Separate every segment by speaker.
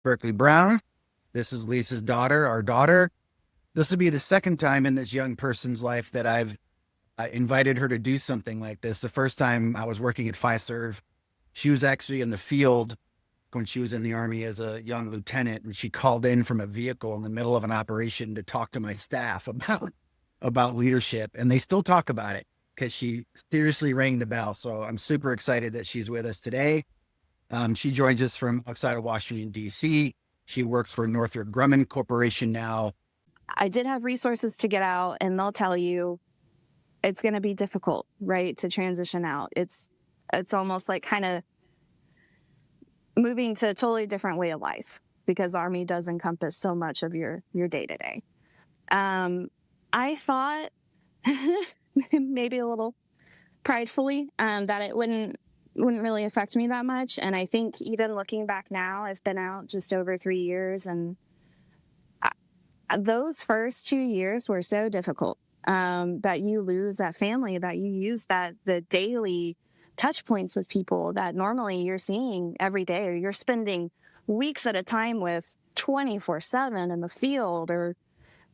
Speaker 1: Berkley Brown. This is Lisa's daughter, our daughter. This will be the second time in this young person's life that I've invited her to do something like this. The first time I was working at Fiserv, she was actually in the field when she was in the Army as a young lieutenant, and she called in from a vehicle in the middle of an operation to talk to my staff about leadership. And they still talk about it because she seriously rang the bell. So I'm super excited that she's with us today. She joins us from outside of Washington, D.C. She works for Northrop Grumman Corporation now.
Speaker 2: I did have resources to get out, and they'll tell you it's going to be difficult, right, to transition out. It's almost like kind of moving to a totally different way of life because the Army does encompass so much of your day-to-day. I thought maybe a little pridefully that it wouldn't really affect me that much. And I think even looking back now, I've been out just over 3 years, and those first 2 years were so difficult that you lose that family, that you use the daily touch points with people that normally you're seeing every day, or you're spending weeks at a time with 24/7 in the field, or,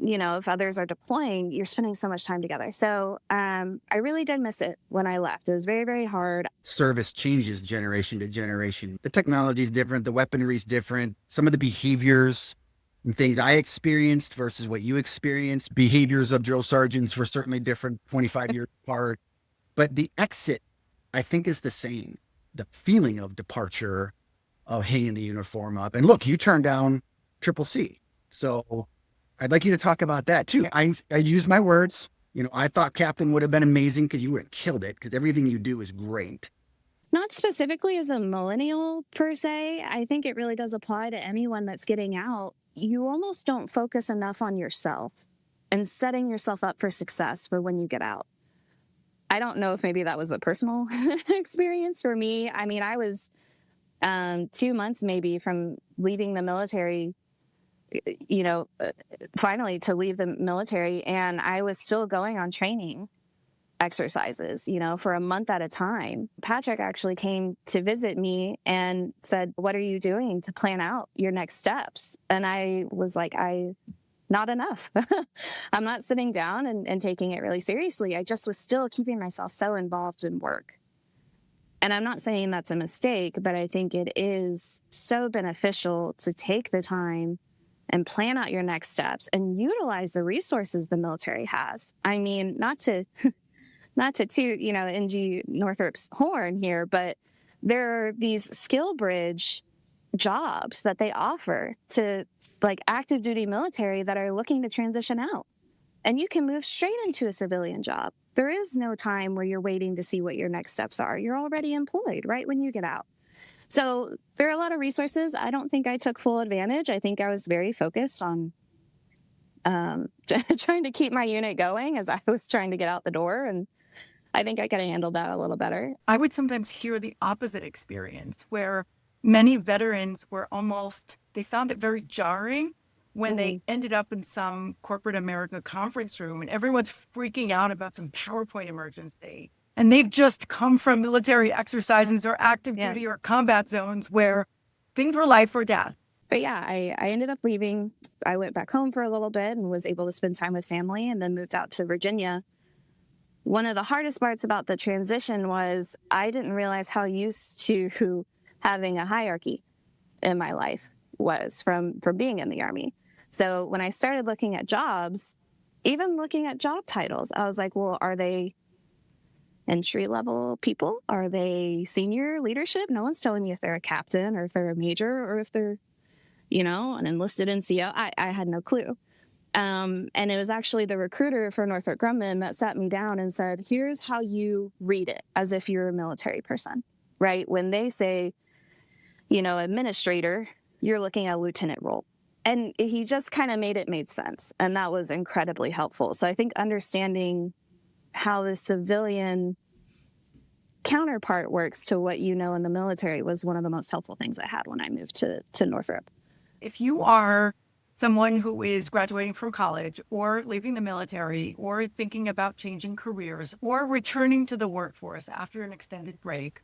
Speaker 2: if others are deploying, you're spending so much time together. So I really did miss it when I left. It was very, very hard.
Speaker 1: Service changes generation to generation. The technology is different. The weaponry is different. Some of the behaviors and things I experienced versus what you experienced. Behaviors of drill sergeants were certainly different, 25 years apart. But the exit, I think, is the same. The feeling of departure, of hanging the uniform up. And look, you turned down Triple C. So I'd like you to talk about that too. I use my words. I thought Captain would have been amazing because you would have killed it, because everything you do is great.
Speaker 2: Not specifically as a millennial per se. I think it really does apply to anyone that's getting out. You almost don't focus enough on yourself and setting yourself up for success for when you get out. I don't know if maybe that was a personal experience for me. I mean, I was 2 months maybe from leaving the military, finally to leave the military, and I was still going on training exercises, for a month at a time. Patrick actually came to visit me and said, "What are you doing to plan out your next steps?" And I was like, not enough. I'm not sitting down and taking it really seriously. I just was still keeping myself so involved in work. And I'm not saying that's a mistake, but I think it is so beneficial to take the time and plan out your next steps and utilize the resources the military has. I mean, not to toot, NG Northrop's horn here, but there are these skill bridge jobs that they offer to active duty military that are looking to transition out. And you can move straight into a civilian job. There is no time where you're waiting to see what your next steps are. You're already employed right when you get out. So there are a lot of resources. I don't think I took full advantage. I think I was very focused on trying to keep my unit going as I was trying to get out the door. And I think I could have handled that a little better.
Speaker 3: I would sometimes hear the opposite experience where many veterans were they found it very jarring when they ended up in some corporate America conference room and everyone's freaking out about some PowerPoint emergency. And they've just come from military exercises or active duty or combat zones where things were life or death.
Speaker 2: But yeah, I ended up leaving. I went back home for a little bit and was able to spend time with family, and then moved out to Virginia. One of the hardest parts about the transition was I didn't realize how used to having a hierarchy in my life was from being in the Army. So when I started looking at jobs, even looking at job titles, I was like, well, are they entry-level people? Are they senior leadership? No one's telling me if they're a captain or if they're a major or if they're, an enlisted NCO. I had no clue. And it was actually the recruiter for Northrop Grumman that sat me down and said, here's how you read it as if you're a military person, right? When they say, administrator, you're looking at a lieutenant role. And he just kind of made sense. And that was incredibly helpful. So I think understanding how the civilian counterpart works to what in the military was one of the most helpful things I had when I moved to Northrop.
Speaker 3: If you are someone who is graduating from college or leaving the military or thinking about changing careers or returning to the workforce after an extended break,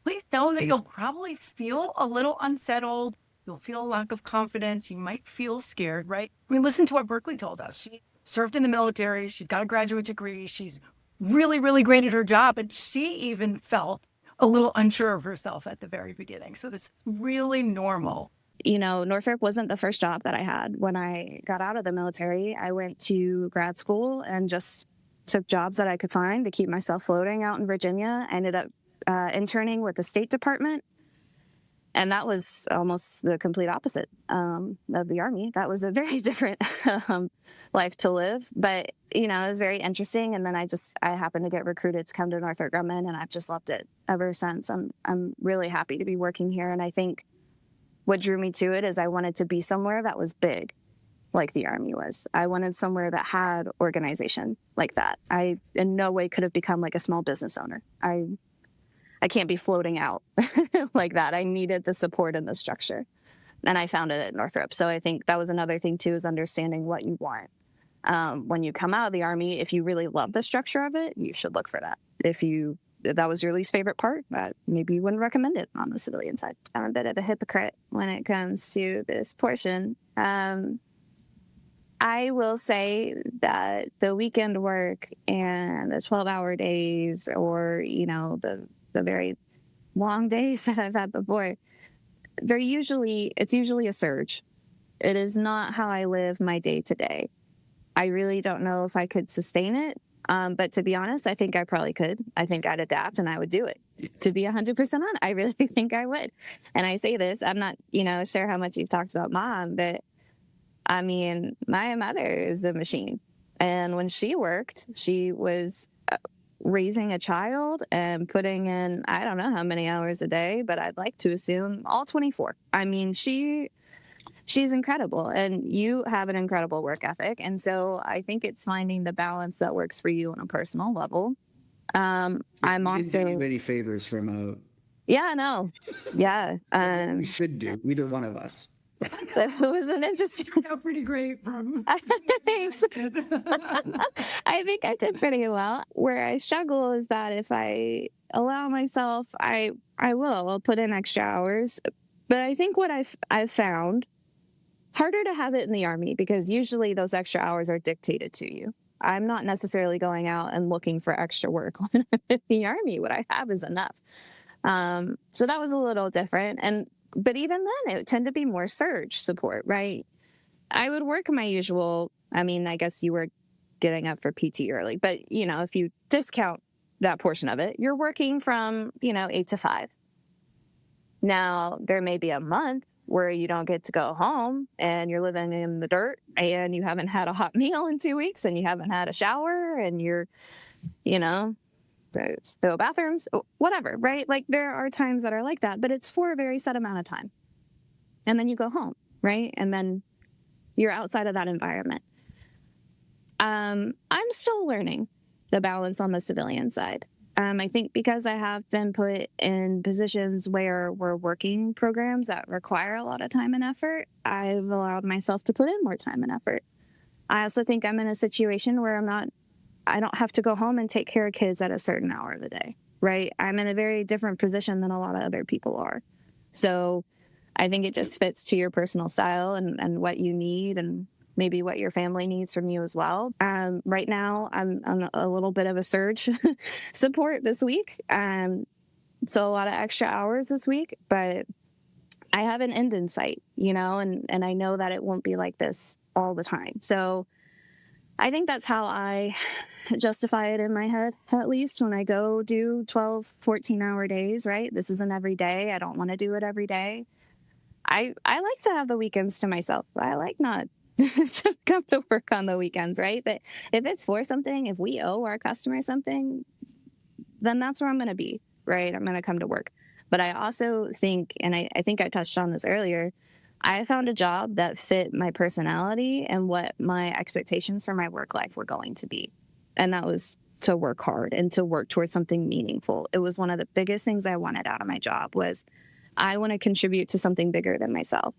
Speaker 3: please know that you'll probably feel a little unsettled. You'll feel a lack of confidence. You might feel scared, right? I mean, listen to what Berkley told us. She served in the military. She's got a graduate degree. She's really, really great at her job. And she even felt a little unsure of herself at the very beginning. So this is really normal.
Speaker 2: You know, Northrop wasn't the first job that I had. When I got out of the military, I went to grad school and just took jobs that I could find to keep myself floating out in Virginia. I ended up interning with the State Department. And that was almost the complete opposite of the Army. That was a very different life to live. But, you know, it was very interesting. And then I happened to get recruited to come to Northrop Grumman, and I've just loved it ever since. I'm really happy to be working here. And I think what drew me to it is I wanted to be somewhere that was big, like the Army was. I wanted somewhere that had organization like that. I in no way could have become like a small business owner. I can't be floating out like that. I needed the support and the structure. And I found it at Northrop. So I think that was another thing too, is understanding what you want. When you come out of the Army, if you really love the structure of it, you should look for that. If that was your least favorite part, maybe you wouldn't recommend it on the civilian side. I'm a bit of a hypocrite when it comes to this portion. I will say that the weekend work and the 12-hour days, or, you know, the very long days that I've had before, it's usually a surge. It is not how I live my day to day. I really don't know if I could sustain it. But to be honest, I think I probably could. I think I'd adapt and I would do it. To be 100% on, I really think I would. And I say this, I'm not, sure how much you've talked about Mom, but I mean, my mother is a machine. And when she worked, she was raising a child and putting in, I don't know how many hours a day, but I'd like to assume all 24. I mean, she's incredible, and you have an incredible work ethic. And so I think it's finding the balance that works for you on a personal level. I'm also
Speaker 1: didn't do any favors from
Speaker 2: Yeah, no. Yeah.
Speaker 1: we should do, either one of us.
Speaker 2: It was an interesting.
Speaker 3: Turned out pretty great from.
Speaker 2: Thanks. I think I did pretty well. Where I struggle is that if I allow myself, I'll put in extra hours. But I think what I've found harder to have it in the Army, because usually those extra hours are dictated to you. I'm not necessarily going out and looking for extra work when I'm in the Army. What I have is enough. So that was a little different. But even then, it would tend to be more surge support, right? I would work my usual, I guess you were getting up for PT early, but, if you discount that portion of it, you're working from, 8 to 5. Now, there may be a month where you don't get to go home and you're living in the dirt and you haven't had a hot meal in 2 weeks and you haven't had a shower and you're, there's no bathrooms, whatever, right? Like there are times that are like that, but it's for a very set amount of time. And then you go home, right? And then you're outside of that environment. I'm still learning the balance on the civilian side. I think because I have been put in positions where we're working programs that require a lot of time and effort, I've allowed myself to put in more time and effort. I also think I'm in a situation where I don't have to go home and take care of kids at a certain hour of the day, right? I'm in a very different position than a lot of other people are. So I think it just fits to your personal style and what you need and maybe what your family needs from you as well. Right now, I'm on a little bit of a surge support this week. So a lot of extra hours this week, but I have an end in sight, and I know that it won't be like this all the time. So I think that's how I justify it in my head, at least when I go do 12, 14-hour days, right? This isn't every day. I don't want to do it every day. I like to have the weekends to myself. I like not to come to work on the weekends, right? But if it's for something, if we owe our customers something, then that's where I'm going to be, right? I'm going to come to work. But I also think, and I think I touched on this earlier, I found a job that fit my personality and what my expectations for my work life were going to be. And that was to work hard and to work towards something meaningful. It was one of the biggest things I wanted out of my job was I want to contribute to something bigger than myself.